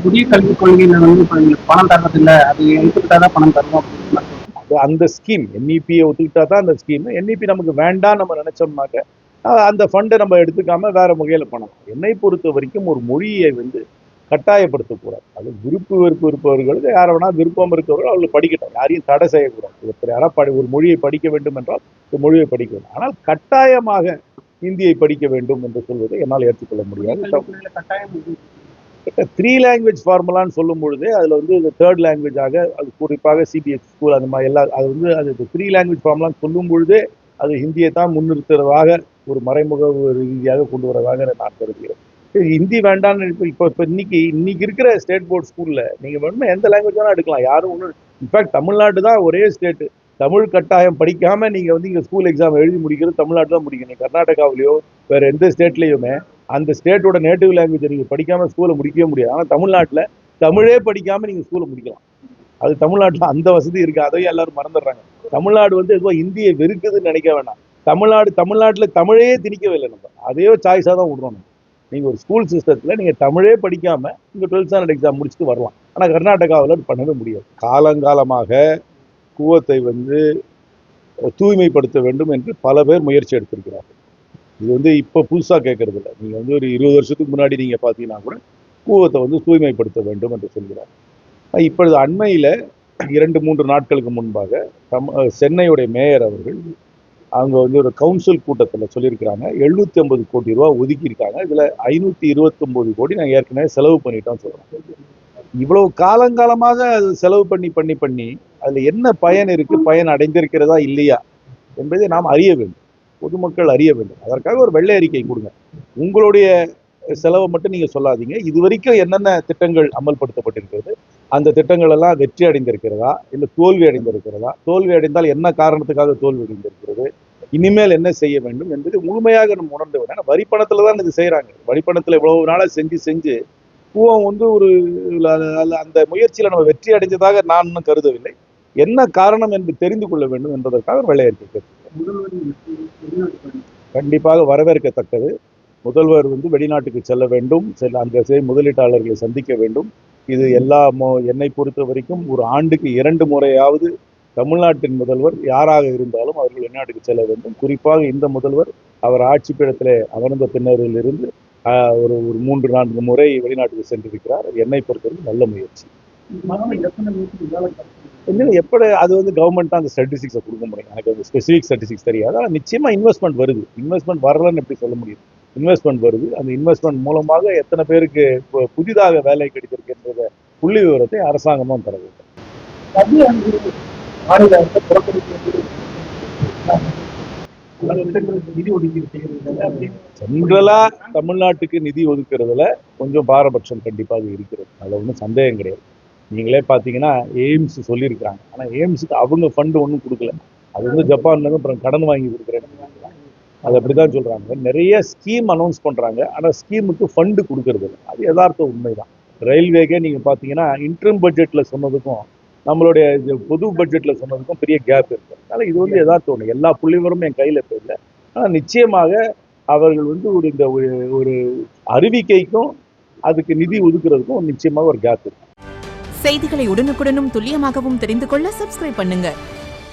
புதிய கல்விக் கொள்கையில இப்ப பணம் தர்றதில்ல, அது எடுத்துக்கிட்டா தான் பணம் தரணும் அப்படின்னு அந்த ஸ்கீம் என்இபியை ஒத்துக்கிட்டா தான் அந்த ஸ்கீம். என்இபி நமக்கு வேண்டாம் நம்ம நினைச்சோம்னாக்க அந்த ஃபண்டை நம்ம எடுத்துக்காம வேற வகையில பண்ணலாம். என்னை பொறுத்த வரைக்கும் ஒரு மொழியை கட்டாயப்படுத்தக்கூடாது. அது விருப்பு வெறுப்பு இருப்பவர்களுக்கு யாரை வேணா விருப்பம் இருக்கவர்கள் அவர்கள் படிக்கட்டும். யாரையும் தடை செய்யக்கூடாது. ஒருத்தர் யாராவது ஒரு மொழியை படிக்க வேண்டும் என்றால் ஒரு மொழியை படிக்க வேண்டும். ஆனால் கட்டாயமாக இந்தியை படிக்க வேண்டும் என்று சொல்வதை என்னால் ஏற்றுக்கொள்ள முடியாது. 3 லாங்குவேஜ் ஃபார்முலான்னு சொல்லும் பொழுதே அதில் தேர்ட் லாங்குவேஜாக அது குறிப்பாக சிபிஎஸ்சி ஸ்கூல் அந்த மாதிரி எல்லா அது 3 லாங்குவேஜ் ஃபார்முலான்னு சொல்லும் பொழுதே அது ஹிந்தியை தான் முன்னிறுத்துறதாக ஒரு மறைமுக ரீதியாக கொண்டு வரதாக நான் கருதுகிறேன். ஹிந்தி வேண்டாம்னு இப்போ இன்னைக்கு இருக்கிற ஸ்டேட் போர்ட் ஸ்கூல்ல நீங்க வேணுமே எந்த லாங்குவேஜ் வேணா எடுக்கலாம். யாரும் ஒன்றும் இன்ஃபேக்ட் தமிழ்நாடு தான் ஒரே ஸ்டேட் தமிழ் கட்டாயம் படிக்காம நீங்க இங்க ஸ்கூல் எக்ஸாம் எழுதி முடிக்கிறது தமிழ்நாடு தான் முடிக்கணும். கர்நாடகாவிலையோ வேற எந்த ஸ்டேட்லயுமே அந்த ஸ்டேட்டோட நேட்டிவ் லாங்குவேஜ் நீங்க படிக்காம ஸ்கூலை முடிக்கவே முடியாது. ஆனால் தமிழ்நாட்டில் தமிழே படிக்காம நீங்க ஸ்கூலை முடிக்கலாம். அது தமிழ்நாட்டில் அந்த வசதி இருக்கு. அதையும் எல்லாரும் மறந்துடுறாங்க. தமிழ்நாடு ஏதோ இந்தியை வெறுக்குதுன்னு நினைக்க வேண்டாம். தமிழ்நாட்டில் தமிழே திணிக்கவே இல்லை. நம்ம அதையோ சாய்ஸாக தான் விடுறோம். நீங்கள் ஒரு ஸ்கூல் சிஸ்டத்தில் நீங்கள் தமிழே படிக்காமல் நீங்கள் 12th ஸ்டாண்டர்ட் எக்ஸாம் முடிச்சுட்டு வரலாம். ஆனால் கர்நாடகாவில் பண்ணவே முடியாது. காலங்காலமாக கூவத்தை தூய்மைப்படுத்த வேண்டும் என்று பல பேர் முயற்சி எடுத்திருக்கிறார்கள். இது இப்போ புதுசாக கேட்கறது இல்லை. நீங்கள் ஒரு 20 வருஷத்துக்கு முன்னாடி நீங்கள் பார்த்தீங்கன்னா கூட கூவத்தை தூய்மைப்படுத்த வேண்டும் என்று சொல்கிறார். இப்பொழுது அண்மையில் 2-3 நாட்களுக்கு முன்பாக சென்னையுடைய மேயர் அவர்கள் அவங்க ஒரு கவுன்சில் கூட்டத்தில் சொல்லியிருக்கிறாங்க 750 கோடி ரூபா ஒதுக்கியிருக்காங்க. இதில் 529 கோடி நாங்கள் ஏற்கனவே செலவு பண்ணிட்டோம் சொல்கிறோம். இவ்வளவு காலங்காலமாக அது செலவு பண்ணி அதில் என்ன பயன் இருக்கு, பயன் அடைந்திருக்கிறதா இல்லையா என்பதை நாம் அறிய வேண்டும், பொதுமக்கள் அறிய வேண்டும். அதற்காக ஒரு வெள்ளை அறிக்கை கொடுங்க. உங்களுடைய செலவை மட்டும் நீங்க சொல்லாதீங்க. இதுவரைக்கும் என்னென்ன திட்டங்கள் அமல்படுத்தப்பட்டிருக்கிறது, அந்த திட்டங்கள் எல்லாம் வெற்றி அடைந்திருக்கிறதா இல்லை தோல்வி அடைந்திருக்கிறதா, தோல்வி அடைந்தால் என்ன காரணத்துக்காக தோல்வி அடைந்திருக்கிறது, இனிமேல் என்ன செய்ய வேண்டும் என்பது முழுமையாக நம்ம உணர்ந்து வேணும். வரிப்பணத்துல தான் இது செய்யறாங்க. வரிப்பணத்துல இவ்வளவு நாளா செஞ்சு பூவம் ஒரு அந்த முயற்சியில நம்ம வெற்றி அடைஞ்சதாக நான் இன்னும் கருதவில்லை. என்ன காரணம் என்று தெரிந்து கொள்ள வேண்டும் என்பதற்காக வெள்ளையறிக்கை கண்டிப்பாக வரவேற்கத்தக்கது. முதல்வர் வெளிநாட்டுக்கு செல்ல வேண்டும், அங்கே முதலீட்டாளர்களை சந்திக்க வேண்டும். இது என்னை பொறுத்த வரைக்கும் ஒரு ஆண்டுக்கு 2 முறையாவது தமிழ்நாட்டின் முதல்வர் யாராக இருந்தாலும் அவர்கள் வெளிநாட்டுக்கு செல்ல வேண்டும். குறிப்பாக இந்த முதல்வர் அவர் ஆட்சி பீடத்திலே அமர்ந்த பின்னரில் இருந்து ஒரு 3-4 முறை வெளிநாட்டுக்கு சென்றிருக்கிறார். என்னை பொறுத்தவரைக்கும் நல்ல முயற்சி. எப்படி அது கவர்மெண்ட் தான் அந்த ஸ்டாட்டிஸ்டிக்ஸை கொடுக்க முடியும். எனக்கு அந்த ஸ்பெசிஃபிக் ஸ்டாட்டிஸ்டிக்ஸ் தெரியாது. ஆனால் நிச்சயமா இன்வெஸ்ட்மெண்ட் வருது. இன்வெஸ்ட்மெண்ட் வரலன்னு எப்படி சொல்ல முடியும்? இன்வெஸ்ட்மெண்ட் வருது. அந்த இன்வெஸ்ட்மெண்ட் மூலமாக எத்தனை பேருக்கு புதிதாக வேலை கிடைத்திருக்கின்ற புள்ளி விவரத்தை அரசாங்கம் தான் தர வேண்டும். ஜென்ரலா தமிழ்நாட்டுக்கு நிதி ஒதுக்குறதுல கொஞ்சம் பாரபட்சம் கண்டிப்பாக இருக்கிறது. அதுல ஒன்றும் சந்தேகம் கிடையாது. நீங்களே பார்த்தீங்கன்னா எய்ம்ஸ் சொல்லியிருக்கிறாங்க. ஆனால் எய்ம்ஸுக்கு அவங்க ஃபண்டு ஒன்றும் கொடுக்கல. அது ஜப்பான்ல அப்புறம் கடன் வாங்கி கொடுக்குறேன்னு அது அப்படிதான் சொல்றாங்க. நிறைய ஸ்கீம் அனௌன்ஸ் பண்றாங்க, ஆனால் ஸ்கீமுக்கு ஃபண்டு கொடுக்கறது இல்லை. அது யதார்த்த உண்மைதான். ரயில்வேக்கே நீங்க பார்த்தீங்கன்னா இன்ட்ரம் பட்ஜெட்ல சொன்னதுக்கும் நம்மளுடைய பொது பட்ஜெட்ல சொன்னதுக்கும் பெரிய கேப் இருக்கு. அதனால இது யதார்த்த ஒன்று. எல்லா புள்ளிவரும் என் கையில் இப்போ இல்லை. ஆனால் நிச்சயமாக அவர்கள் ஒரு அறிவிக்கைக்கும் அதுக்கு நிதி ஒதுக்குறதுக்கும் நிச்சயமாக ஒரு கேப் இருக்கு. செய்திகளை உடனுக்குடனும் துல்லியமாகவும் தெரிந்து கொள்ள சப்ஸ்கிரைப் பண்ணுங்க.